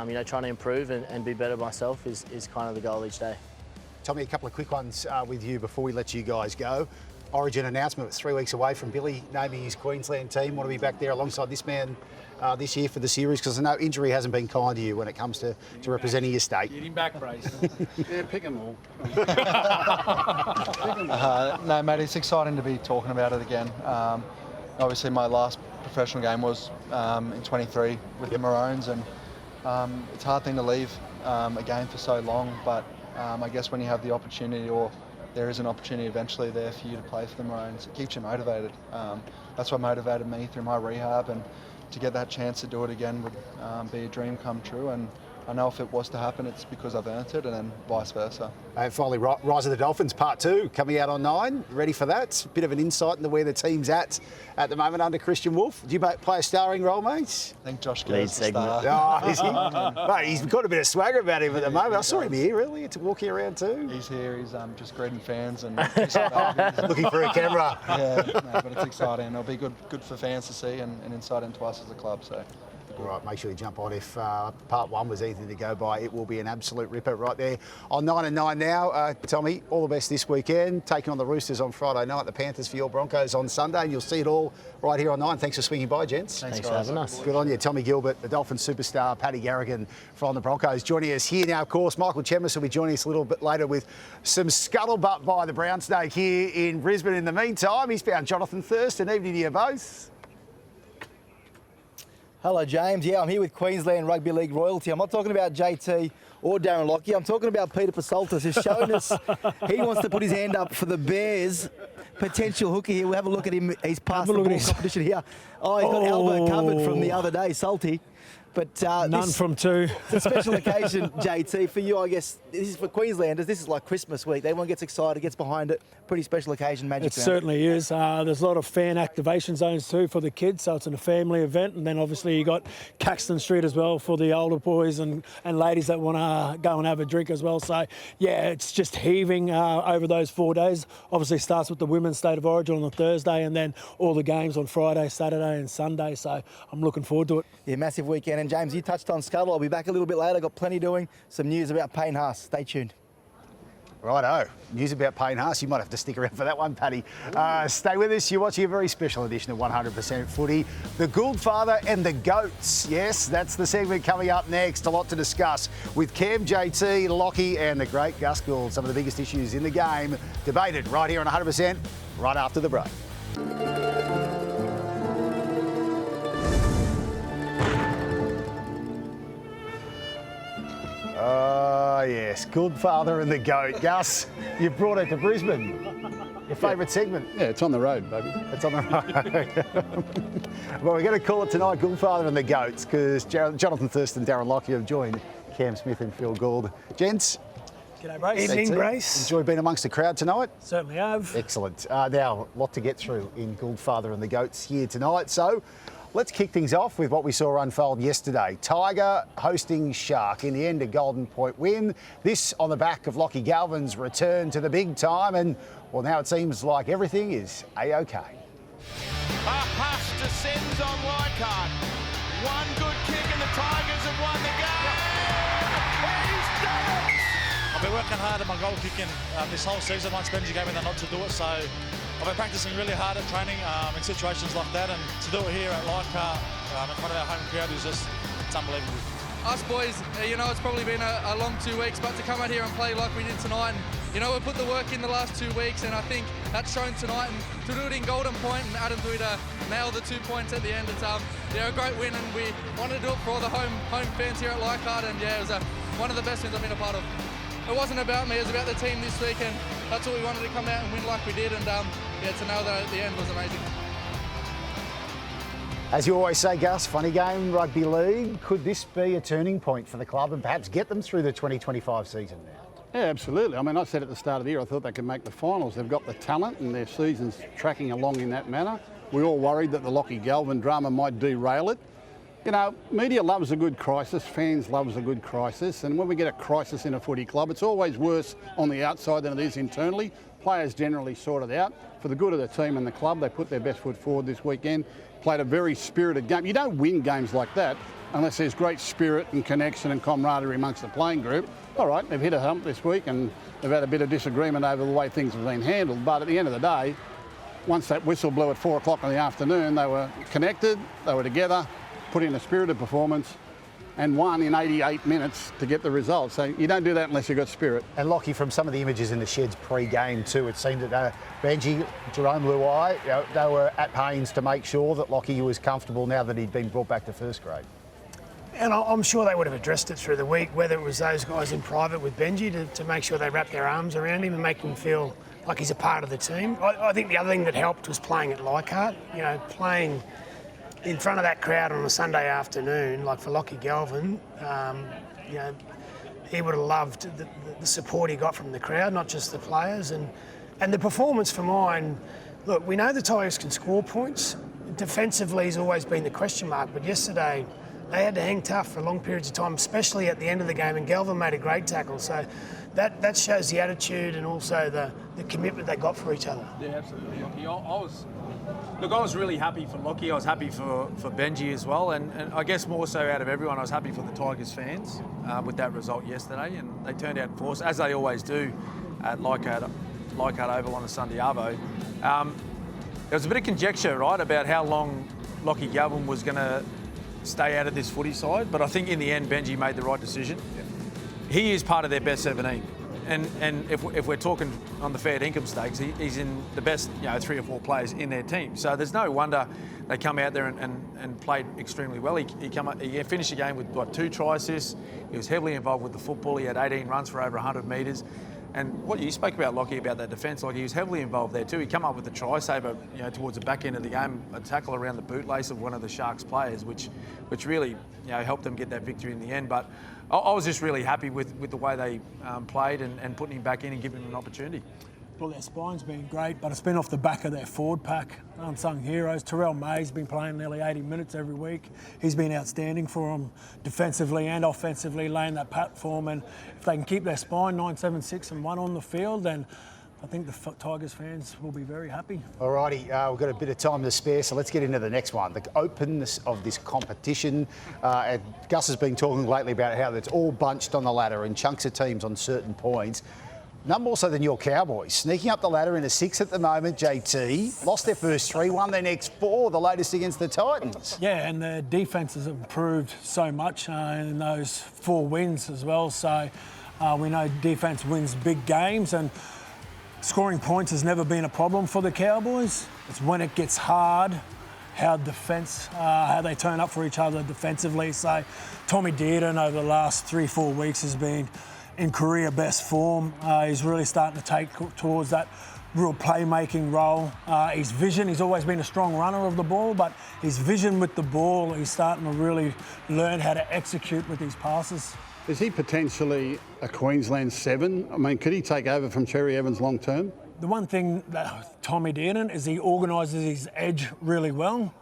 you know, trying to improve and be better myself is kind of the goal each day. Tommy, a couple of quick ones with you before we let you guys go. Origin announcement was 3 weeks away from Billy naming his Queensland team. Want to be back there alongside this man this year for the series? Because I know injury hasn't been kind to you when it comes to representing your state. Get him back, Brace. Yeah, pick them all. No, mate, it's exciting to be talking about it again. Obviously, my last professional game was in 23 with the Maroons, and it's a hard thing to leave a game for so long, but I guess when you have the opportunity, or there is an opportunity eventually there for you to play for the Maroons, it keeps you motivated. That's what motivated me through my rehab, and to get that chance to do it again would be a dream come true. And I know if it was to happen, it's because I've earned it, and then vice versa. And finally, Rise of the Dolphins Part 2 coming out on 9. Ready for that? Bit of an insight into where the team's at the moment under Christian Wolf. Do you play a starring role, mate? I think Josh Gill's the star. Oh, is he? Mate, he's got a bit of swagger about him at the moment. I saw him here earlier walking around too. He's here. He's just greeting fans and looking for a camera. Yeah, no, but it's exciting. It'll be good for fans to see and insight into us as a club. So. All right, make sure you jump on. If part 1 was easy to go by, it will be an absolute ripper right there on 9 and 9 now. Tommy, all the best this weekend. Taking on the Roosters on Friday night, the Panthers for your Broncos on Sunday, and you'll see it all right here on 9. Thanks for swinging by, gents. Thanks for having us. Good on you. Tommy Gilbert, the Dolphin superstar, Paddy Garrigan from the Broncos, joining us here now. Of course, Michael Chemis will be joining us a little bit later with some scuttlebutt by the Brown Snake here in Brisbane. In the meantime, he's found Jonathan Thurston. Evening to you both. Hello, James. Yeah, I'm here with Queensland Rugby League royalty. I'm not talking about JT or Darren Lockyer. I'm talking about Peter Pasoltis, who's shown us he wants to put his hand up for the Bears' potential hooker here. We'll have a look at him. He's passed the ball competition here. Oh, he's got elbow covered from the other day, Salty. But none from 2. It's a special occasion, JT, for you, I guess. This is for Queenslanders. This is like Christmas week. Everyone gets excited, gets behind it. Pretty special occasion, Magic It Round. certainly is. There's a lot of fan activation zones too for the kids, so it's a family event. And then obviously you got Caxton Street as well for the older boys and ladies that want to go and have a drink as well. So yeah, it's just heaving over those 4 days. Obviously starts with the Women's State of Origin on the Thursday, and then all the games on Friday, Saturday and Sunday. So I'm looking forward to it. Yeah, massive weekend. And James, you touched on Scuttle. I'll be back a little bit later. Got plenty doing. Some news about Payne Haas. Stay tuned. Righto. News about Payne Haas. You might have to stick around for that one, Paddy. Stay with us. You're watching a very special edition of 100% Footy. The Gouldfather and the Goats. Yes, that's the segment coming up next. A lot to discuss with Cam, JT, Lockie and the great Gus Gould. Some of the biggest issues in the game debated right here on 100% right after the break. Yes, Gouldfather and the Goat. Gus, you brought it to Brisbane. Your favourite segment? Yeah, it's on the road, baby. It's on the road. Well, we're going to call it tonight Gouldfather and the Goats because Jonathan Thurston and Darren Lockyer have joined Cam Smith and Phil Gould. Gents. G'day, Brace. Evening, Brace. Enjoyed being amongst the crowd tonight? Certainly have. Excellent. Now, a lot to get through in Gouldfather and the Goats here tonight. So, let's kick things off with what we saw unfold yesterday. Tiger hosting Shark. In the end, a Golden Point win. This on the back of Lockie Galvin's return to the big time. And, well, now it seems like everything is A-OK. A hush descends on Leichhardt. One good kick and the Tigers have won the game. He's done it. I've been working hard at my goal kicking this whole season. Once Benji gave me the nod to do it, so I've been practicing really hard at training in situations like that, and to do it here at Leichhardt in front of our home crowd is just, it's unbelievable. Us boys, you know, it's probably been a long 2 weeks, but to come out here and play like we did tonight, and, you know, we put the work in the last 2 weeks, and I think that's shown tonight, and to do it in Golden Point and Adam Thuy to nail the 2 points at the end, it's a great win, and we wanted to do it for all the home fans here at Leichhardt, and yeah, it was one of the best wins I've been a part of. It wasn't about me, it was about the team this week, and that's what we wanted to come out and win like we did, and yeah, to nail that at the end was amazing. As you always say, Gus, funny game, rugby league. Could this be a turning point for the club and perhaps get them through the 2025 season now? Yeah, absolutely. I mean, I said at the start of the year I thought they could make the finals. They've got the talent and their season's tracking along in that manner. We all worried that the Lockie Galvin drama might derail it. You know, media loves a good crisis, fans loves a good crisis, and when we get a crisis in a footy club, it's always worse on the outside than it is internally. Players generally sort it out. For the good of the team and the club, they put their best foot forward this weekend, played a very spirited game. You don't win games like that unless there's great spirit and connection and camaraderie amongst the playing group. All right, they've hit a hump this week and they've had a bit of disagreement over the way things have been handled, but at the end of the day, once that whistle blew at 4 o'clock in the afternoon, they were connected, they were together, put in a spirited performance and won in 88 minutes to get the result. So you don't do that unless you've got spirit. And Lockie, from some of the images in the sheds pre-game too, it seemed that Benji, Jerome Luai, they were at pains to make sure that Lockie was comfortable now that he'd been brought back to first grade. And I'm sure they would have addressed it through the week, whether it was those guys in private with Benji to make sure they wrap their arms around him and make him feel like he's a part of the team. I think the other thing that helped was playing at Leichhardt, playing in front of that crowd on a Sunday afternoon, like for Lockie Galvin, he would have loved the support he got from the crowd, not just the players. And the performance for mine, look, we know the Tigers can score points. Defensively has always been the question mark, but yesterday they had to hang tough for long periods of time, especially at the end of the game, and Galvin made a great tackle. So that shows the attitude and also the commitment they got for each other. Yeah, absolutely, Lockie. I was really happy for Lockie. I was happy for Benji as well, and I guess more so out of everyone, I was happy for the Tigers fans with that result yesterday, and they turned out in force, as they always do at Leichhardt Oval on a Sunday arvo. There was a bit of conjecture, right, about how long Lockie Galvin was going to stay out of this footy side, but I think in the end Benji made the right decision. He is part of their best 17. And if we're talking on the fair income stakes, he's in the best 3 or 4 players in their team. So there's no wonder they come out there and played extremely well. He finished the game with 2 try assists. He was heavily involved with the football. He had 18 runs for over 100 metres. And what you spoke about, Lockie, about that defence, like he was heavily involved there too. He came up with a try saver, towards the back end of the game, a tackle around the bootlace of one of the Sharks players, which really helped them get that victory in the end. But I was just really happy with the way they played and putting him back in and giving him an opportunity. Well, their spine's been great, but it's been off the back of their forward pack. Unsung heroes. Terrell May's been playing nearly 80 minutes every week. He's been outstanding for them defensively and offensively, laying that platform. And if they can keep their spine 9, 7, 6 and 1 on the field, then I think the Tigers fans will be very happy. Alrighty, we've got a bit of time to spare, so let's get into the next one. The openness of this competition. Gus has been talking lately about how it's all bunched on the ladder and chunks of teams on certain points. None more so than your Cowboys. Sneaking up the ladder in a 6 at the moment, JT. Lost their first 3, won their next 4, the latest against the Titans. Yeah, and their defence has improved so much in those 4 wins as well. So we know defence wins big games, and scoring points has never been a problem for the Cowboys. It's when it gets hard, how they turn up for each other defensively. So Tommy Dearden over the last 3-4 weeks has been in career best form. He's really starting to take towards that real playmaking role. His vision, he's always been a strong runner of the ball, but his vision with the ball, he's starting to really learn how to execute with his passes. Is he potentially a Queensland 7? I mean, could he take over from Cherry Evans long term? The one thing that Tommy Dearden is he organises his edge really well.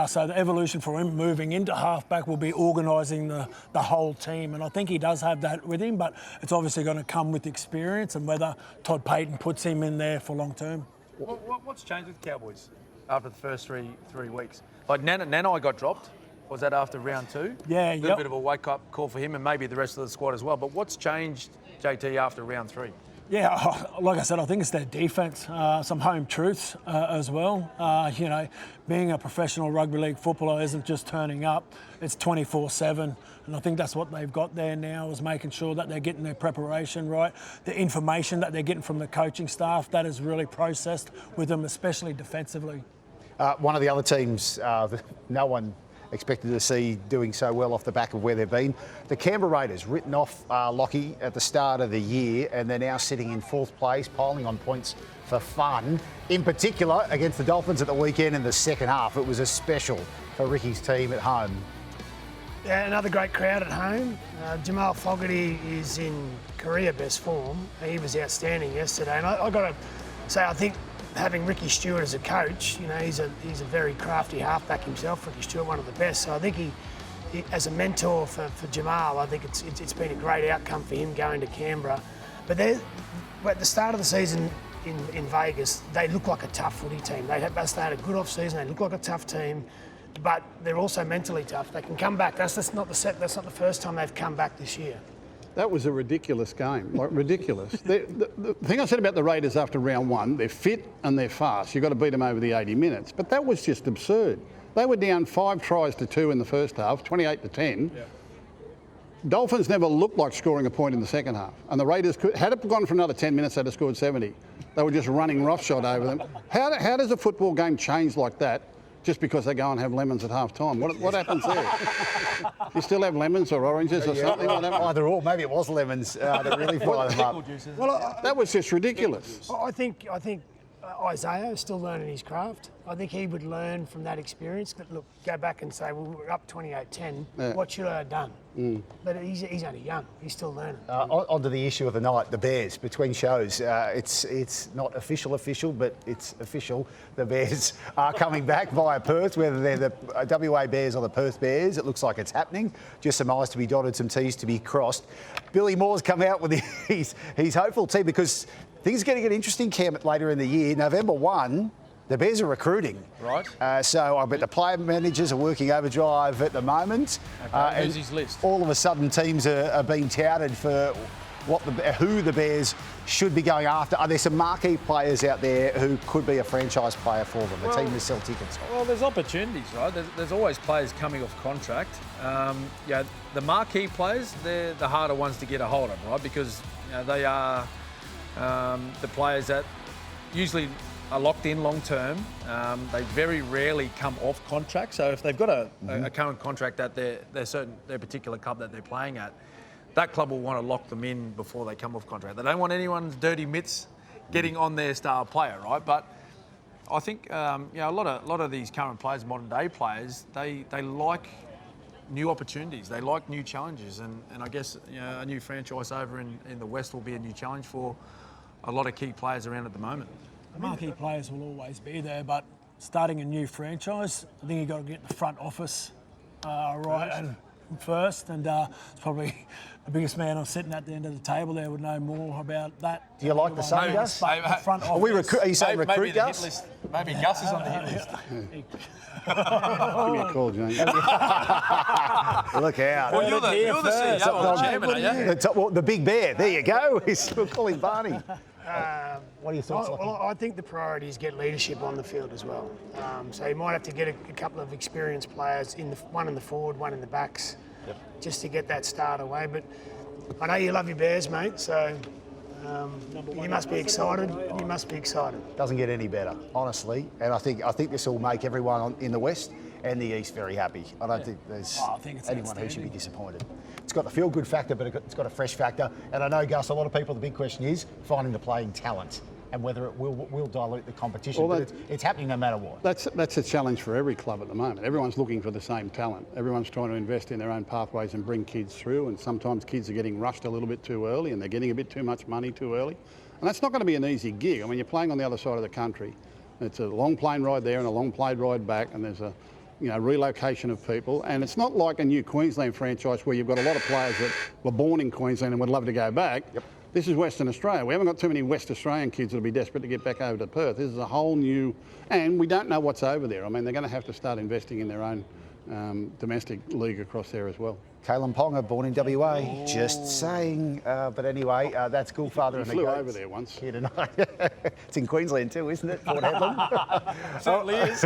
So the evolution for him moving into halfback will be organising the whole team, and I think he does have that with him, but it's obviously going to come with experience and whether Todd Payton puts him in there for long term. What's changed with the Cowboys after the first three weeks? Like Nanai got dropped. Was that after round 2? Yeah, a little bit of a wake-up call for him and maybe the rest of the squad as well. But what's changed, JT, after round 3? Yeah, like I said, I think it's their defence, some home truths as well. Being a professional rugby league footballer isn't just turning up, it's 24/7. And I think that's what they've got there now, is making sure that they're getting their preparation right. The information that they're getting from the coaching staff, that is really processed with them, especially defensively. One of the other teams no one expected to see doing so well off the back of where they've been. The Canberra Raiders, written off Lockie at the start of the year, and they're now sitting in 4th place, piling on points for fun. In particular, against the Dolphins at the weekend in the second half, it was a special for Ricky's team at home. Yeah, another great crowd at home. Jamal Fogarty is in career best form. He was outstanding yesterday, and I got to say, I think having Ricky Stewart as a coach, he's a very crafty halfback himself. Ricky Stewart, one of the best. So I think as a mentor for Jamal, I think it's been a great outcome for him going to Canberra. But at the start of the season in Vegas, they look like a tough footy team. They had a good off-season. They look like a tough team, but they're also mentally tough. They can come back. That's not the first time they've come back this year. That was a ridiculous game, like ridiculous. The thing I said about the Raiders after round one, they're fit and they're fast. You've got to beat them over the 80 minutes. But that was just absurd. They were down 5 tries to 2 in the first half, 28 to 10. Yeah. Dolphins never looked like scoring a point in the second half. And the Raiders, had it gone for another 10 minutes, they'd have scored 70. They were just running roughshod over them. How does a football game change like that just because they go and have lemons at half time? What happens there? You still have lemons or oranges or something like that? Either or. Maybe it was lemons that really fire them up. Well, that was just ridiculous. I think Isaiah is still learning his craft. I think he would learn from that experience. That look, go back and say, well, we're up 28-10. Yeah. What should I have done? But he's only young. He's still learning. Onto the issue of the night, the Bears. Between shows, it's not official, but it's official. The Bears are coming back via Perth, whether they're the WA Bears or the Perth Bears. It looks like it's happening. Just some I's to be dotted, some T's to be crossed. Billy Moore's come out with he's hopeful too, because things are going to get interesting, Cam, later in the year. November 1, the Bears are recruiting. Right. So I bet the player managers are working overdrive at the moment. Okay, who's his list? All of a sudden, teams are being touted for who the Bears should be going after. Are there some marquee players out there who could be a franchise player for them, a team to sell tickets? Well, there's opportunities, right? There's always players coming off contract. The marquee players, they're the harder ones to get a hold of, right? Because they are the players that usually are locked in long term. They very rarely come off contract. So if they've got a current contract at their particular club that they're playing at, that club will want to lock them in before they come off contract. They don't want anyone's dirty mitts getting on their star player, right? But I think a lot of these current players, modern day players, they like new opportunities. They like new challenges, and I guess a new franchise over in the West will be a new challenge for a lot of key players around at the moment. The marquee players will always be there, but starting a new franchise, I think you've got to get the front office first, and it's probably the biggest man I'm sitting at the end of the table there would know more about that. Do you like the same, Gus? The front office. Are you saying recruit, Gus? Maybe Gus is on the hit list. Give me a call, James. Look out. Well, you're the CEO or the chairman, are you? The big bear. There you go. We'll call him Barney. What are your thoughts? Well, I think the priority is get leadership on the field as well. So you might have to get a couple of experienced players, one in the forward, one in the backs, just to get that start away. But I know you love your Bears, mate, so you must be excited. You must be excited. Doesn't get any better, honestly. And I think this will make everyone in the West and the East very happy. I don't think there's anyone who should be disappointed. It's got the feel-good factor, but it's got a fresh factor. And I know, Gus, a lot of people, the big question is finding the playing talent and whether it will dilute the competition. Well, but it's happening no matter what. That's a challenge for every club at the moment. Everyone's looking for the same talent. Everyone's trying to invest in their own pathways and bring kids through. And sometimes kids are getting rushed a little bit too early, and they're getting a bit too much money too early. And that's not going to be an easy gig. I mean, you're playing on the other side of the country. It's a long plane ride there and a long plane ride back, and there's a relocation of people. And it's not like a new Queensland franchise where you've got a lot of players that were born in Queensland and would love to go back. Yep. This is Western Australia. We haven't got too many West Australian kids that'll be desperate to get back over to Perth. This is a whole new, and we don't know what's over there. I mean, they're going to have to start investing in their own domestic league across there as well. Kalen Ponga, born in WA, just saying. But anyway, that's Gouldfather and the flew Goats over there once. Here tonight. It's in Queensland too, isn't it? Port Hedland. Certainly is.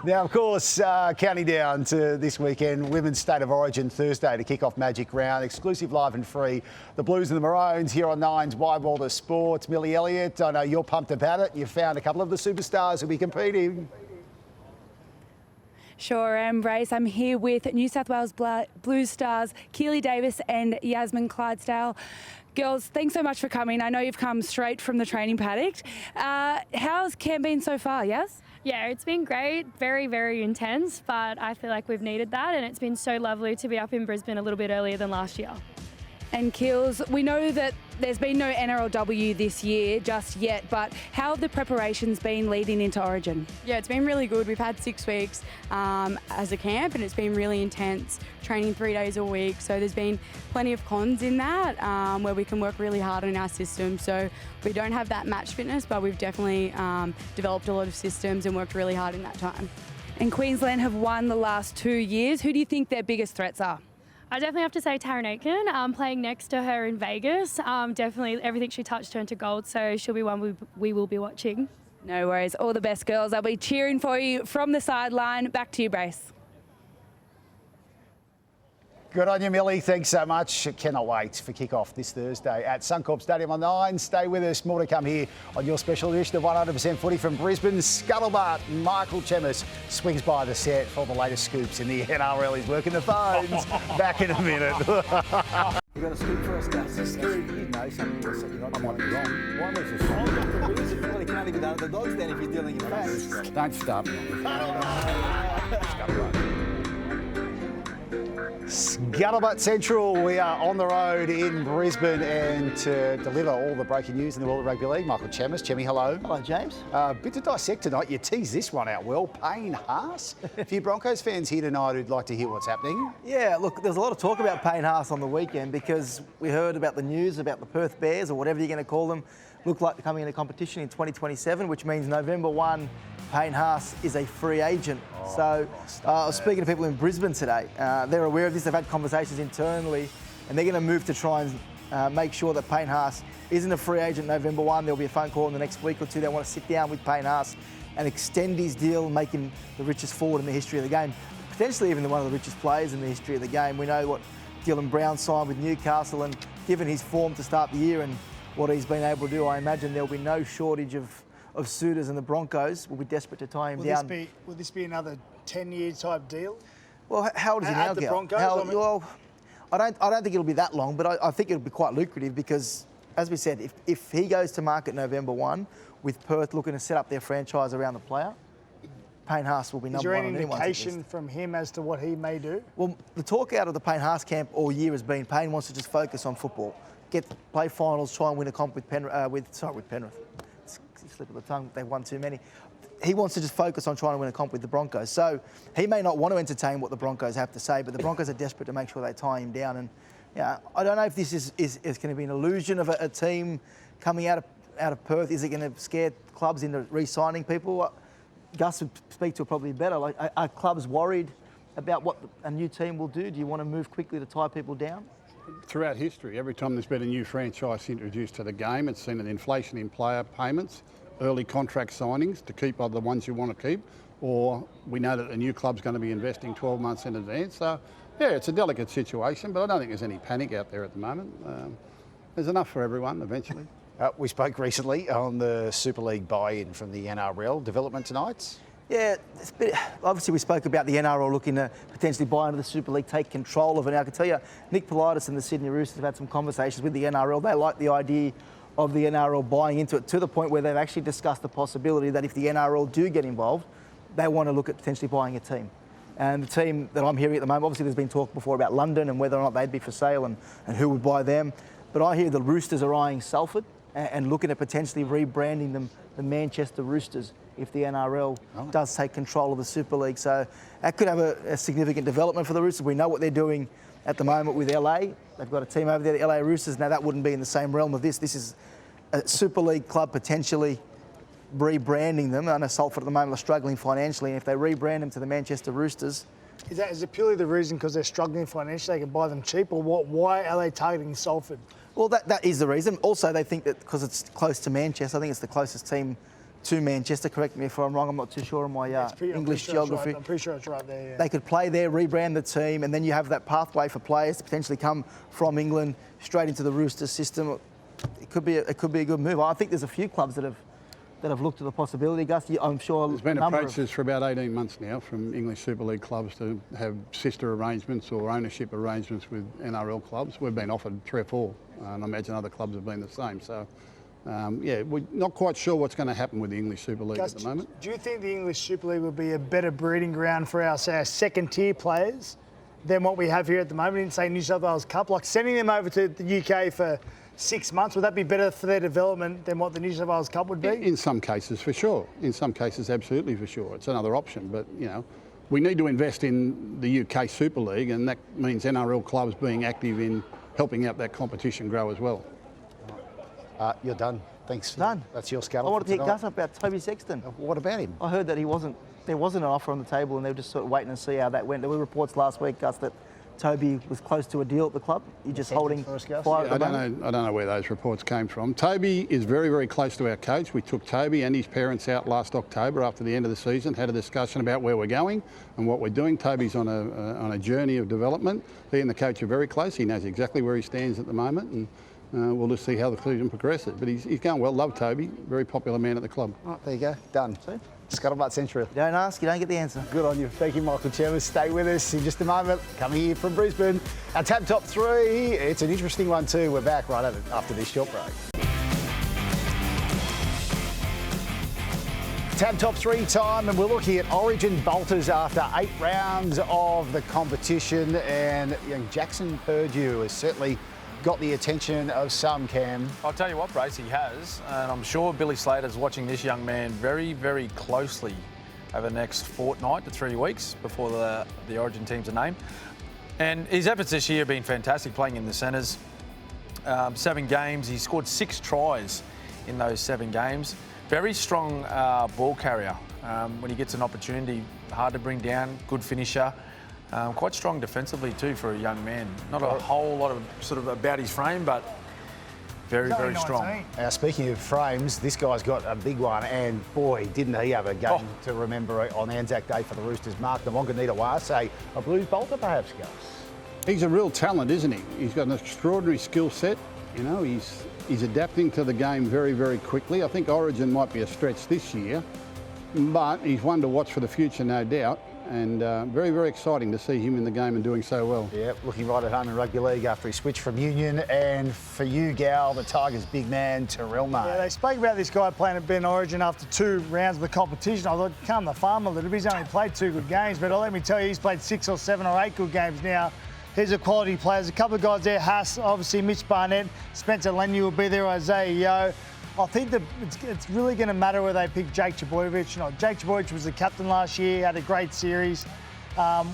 Now, of course, counting down to this weekend, Women's State of Origin Thursday to kick off Magic Round. Exclusive, live and free. The Blues and the Maroons here on Nine's Wide World of Sports. Millie Elliott, I know you're pumped about it. You've found a couple of the superstars who'll be competing. Sure am, Brace. I'm here with New South Wales Blues stars Keely Davis and Yasmin Clydesdale. Girls, thanks so much for coming. I know you've come straight from the training paddock. How's camp been so far, Yas? Yeah, it's been great, very, very intense, but I feel like we've needed that, and it's been so lovely to be up in Brisbane a little bit earlier than last year. And Kills, we know that there's been no NRLW this year just yet, but how have the preparations been leading into Origin? Yeah, it's been really good. We've had 6 weeks as a camp, and it's been really intense, training 3 days a week. So there's been plenty of cons in that, where we can work really hard on our system. So we don't have that match fitness, but we've definitely developed a lot of systems and worked really hard in that time. And Queensland have won the last 2 years. Who do you think their biggest threats are? I definitely have to say Taryn Aiken, playing next to her in Vegas. Definitely everything she touched turned to gold, so she'll be one we will be watching. No worries. All the best, girls. I'll be cheering for you from the sideline. Back to you, Brace. Good on you, Millie. Thanks so much. Cannot wait for kick-off this Thursday at Suncorp Stadium on 9. Stay with us. More to come here on your special edition of 100% Footy from Brisbane. Scuttlebutt, Michael Chemis swings by the set for the latest scoops in the NRL. He's working the phones. Back in a minute. You got a scoop for us, Gus? You know something else that you're not. I might be wrong. Why was this? Oh, you have to lose it. Well, you can't even done the dogs then if you're dealing in facts. Don't stop me. Scuttlebutt Central, we are on the road in Brisbane, and to deliver all the breaking news in the world of rugby league, Michael Chemis. Chemi, hello. Hello, James. Bit to dissect tonight. You teased this one out well. Payne Haas. A few Broncos fans here tonight who'd like to hear what's happening. Yeah, look, there's a lot of talk about Payne Haas on the weekend because we heard about the news about the Perth Bears, or whatever you're going to call them, look like they're coming into competition in 2027, which means November 1, Payne Haas is a free agent. I was speaking to people in Brisbane today. They're aware of this. They've had conversations internally, and they're going to move to try and make sure that Payne Haas isn't a free agent November 1. There'll be a phone call in the next week or two. They want to sit down with Payne Haas and extend his deal, make him the richest forward in the history of the game, potentially even one of the richest players in the history of the game. We know what Dylan Brown signed with Newcastle, and given his form to start the year and what he's been able to do, I imagine there'll be no shortage of suitors, and the Broncos will be desperate to tie him down. Will this be another 10-year type deal? Well, how old is he now, at the Gal? Broncos? Well, I don't think it'll be that long, but I think it'll be quite lucrative because, as we said, if he goes to market November 1 with Perth looking to set up their franchise around the player, Payne Haas will be number 1 on anyone's list. Is there any indication from him as to what he may do? Well, the talk out of the Payne Haas camp all year has been Payne wants to just focus on football, play finals, try and win a comp with Penrith. Slip of the tongue, they've won too many. He wants to just focus on trying to win a comp with the Broncos. So he may not want to entertain what the Broncos have to say, but the Broncos are desperate to make sure they tie him down. And I don't know if this is going to be an illusion of a team coming out of Perth. Is it going to scare clubs into re-signing people? Gus would speak to it probably better. Like, are clubs worried about what a new team will do? Do you want to move quickly to tie people down? Throughout history, every time there's been a new franchise introduced to the game, it's seen an inflation in player payments, early contract signings to keep other ones you want to keep, or we know that a new club's going to be investing 12 months in advance. So, yeah, it's a delicate situation, but I don't think there's any panic out there at the moment. There's enough for everyone eventually. We spoke recently on the Super League buy-in from the NRL. Development tonight? Yeah, obviously we spoke about the NRL looking to potentially buy into the Super League, take control of it. Now, I can tell you, Nick Politis and the Sydney Roosters have had some conversations with the NRL. They like the idea of the NRL buying into it to the point where they've actually discussed the possibility that if the NRL do get involved, they want to look at potentially buying a team. And the team that I'm hearing at the moment, obviously there's been talk before about London and whether or not they'd be for sale and who would buy them. But I hear the Roosters are eyeing Salford and looking at potentially rebranding them the Manchester Roosters if the NRL does take control of the Super League. So that could have a significant development for the Roosters. We know what they're doing at the moment with LA. They've got a team over there, the LA Roosters. Now, that wouldn't be in the same realm of this. This is a Super League club potentially rebranding them. I know Salford at the moment are struggling financially, and if they rebrand them to the Manchester Roosters... Is it purely the reason because they're struggling financially, they can buy them cheap, or why are they targeting Salford? Well, that is the reason. Also, they think that because it's close to Manchester, I think it's the closest team to Manchester. Correct me if I'm wrong, I'm not too sure on my English geography. I'm pretty sure it's right there, yeah. They could play there, rebrand the team, and then you have that pathway for players to potentially come from England straight into the Roosters system. It could be a good move. I think there's a few clubs that have looked at the possibility, Gus. I'm sure there's been approaches for about 18 months now from English Super League clubs to have sister arrangements or ownership arrangements with NRL clubs. We've been offered 3 or 4, and I imagine other clubs have been the same. So, we're not quite sure what's going to happen with the English Super League Gus, at the moment. Do you think the English Super League would be a better breeding ground for our second-tier players than what we have here at the moment in, say, New South Wales Cup? Like sending them over to the UK for 6 months, would that be better for their development than what the New South Wales Cup would be? In some cases, for sure. In some cases, absolutely for sure. It's another option, but, you know, we need to invest in the UK Super League, and that means NRL clubs being active in helping out that competition grow as well. You're done. Thanks. Done. That's your scuttle. I wanted for to hit tonight. Gus up about Toby Sexton. What about him? I heard that there wasn't an offer on the table, and they were just sort of waiting to see how that went. There were reports last week, Gus, that Toby was close to a deal at the club. You're just holding fire at the moment? I don't know where those reports came from. Toby is very, very close to our coach. We took Toby and his parents out last October after the end of the season, had a discussion about where we're going and what we're doing. Toby's on a journey of development. He and the coach are very close. He knows exactly where he stands at the moment, and we'll just see how the season progresses. But he's going well. Love Toby. Very popular man at the club. Oh, there you go. Done. See? Scuttlebutt Central. You don't ask, you don't get the answer. Good on you. Thank you, Michael Chalmers. Stay with us in just a moment. Coming here from Brisbane. Our Tab Top 3. It's an interesting one too. We're back right after this short break. Tab Top 3 time, and we're looking at Origin bolters after 8 rounds of the competition, and young Jackson Purdue has certainly got the attention of some, Cam. I'll tell you what, Brace, he has, and I'm sure Billy Slater's watching this young man very, very closely over the next fortnight to 3 weeks before the Origin teams are named. And his efforts this year have been fantastic, playing in the centres. 7 games, he scored 6 tries in those 7 games. Very strong ball carrier. When he gets an opportunity, hard to bring down, good finisher. Quite strong defensively too for a young man. Not a whole lot of sort of about his frame, but very, very strong. Now, speaking of frames, this guy's got a big one, and boy, didn't he have a game to remember on Anzac Day for the Roosters. Mark the Wanganita Wase, a Blues bolter perhaps, Gus? He's a real talent, isn't he? He's got an extraordinary skill set. You know, he's adapting to the game very, very quickly. I think Origin might be a stretch this year, but he's one to watch for the future, no doubt. And very, very exciting to see him in the game and doing so well. Yeah, looking right at home in rugby league after he switched from Union. And for you, Gal, the Tigers' big man, Terrell May. Yeah, they spoke about this guy playing at Ben Origin after 2 rounds of the competition. I thought, calm the farm a little bit. He's only played 2 good games, but let me tell you, he's played 6 or 7 or 8 good games now. He's a quality player. There's a couple of guys there, Haas, obviously Mitch Barnett, Spencer Lenu will be there, Isaiah Yeo. I think that it's really going to matter whether they pick Jake Trbojevic. You know, Jake Trbojevic was the captain last year, had a great series.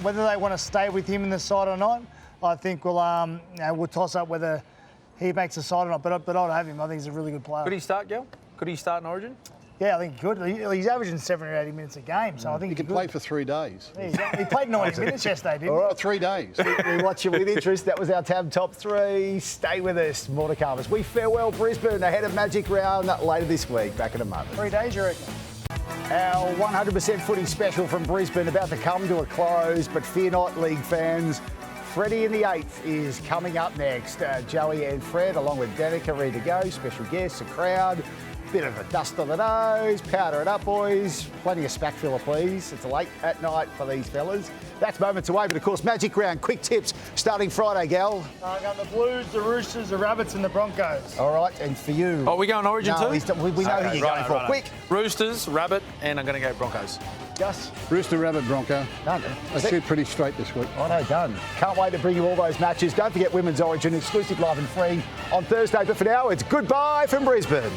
Whether they want to stay with him in the side or not, I think we'll toss up whether he makes the side or not. But I'd have him. I think he's a really good player. Could he start, Gal? Could he start in Origin? Yeah, I think he could. He's averaging 70 or 80 minutes a game, so I think he could play for 3 days. He played 90 minutes yesterday, didn't he? All right, 3 days. We watch it with interest. That was our Tab Top 3. Stay with us. More to come as we farewell Brisbane ahead of Magic Round later this week. Back in a moment. 3 days, you reckon? Our 100% footy special from Brisbane about to come to a close, but fear not, league fans. Freddie in the 8th is coming up next. Joey and Fred, along with Danica, ready to go. Special guests, a crowd. Bit of a dust on the nose, powder it up, boys. Plenty of spack filler, please. It's late at night for these fellas. That's moments away, but of course, Magic Round, quick tips starting Friday, Gal. I got the Blues, the Roosters, the Rabbits, and the Broncos. All right, and for you? Oh, we going Origin too? We know who you're going for. Quick. Roosters, Rabbit, and I'm going to go Broncos. Gus? Rooster, Rabbit, Bronco. Done. I shoot pretty straight this week. I know, done. Can't wait to bring you all those matches. Don't forget Women's Origin, exclusive live and free on Thursday. But for now, it's goodbye from Brisbane.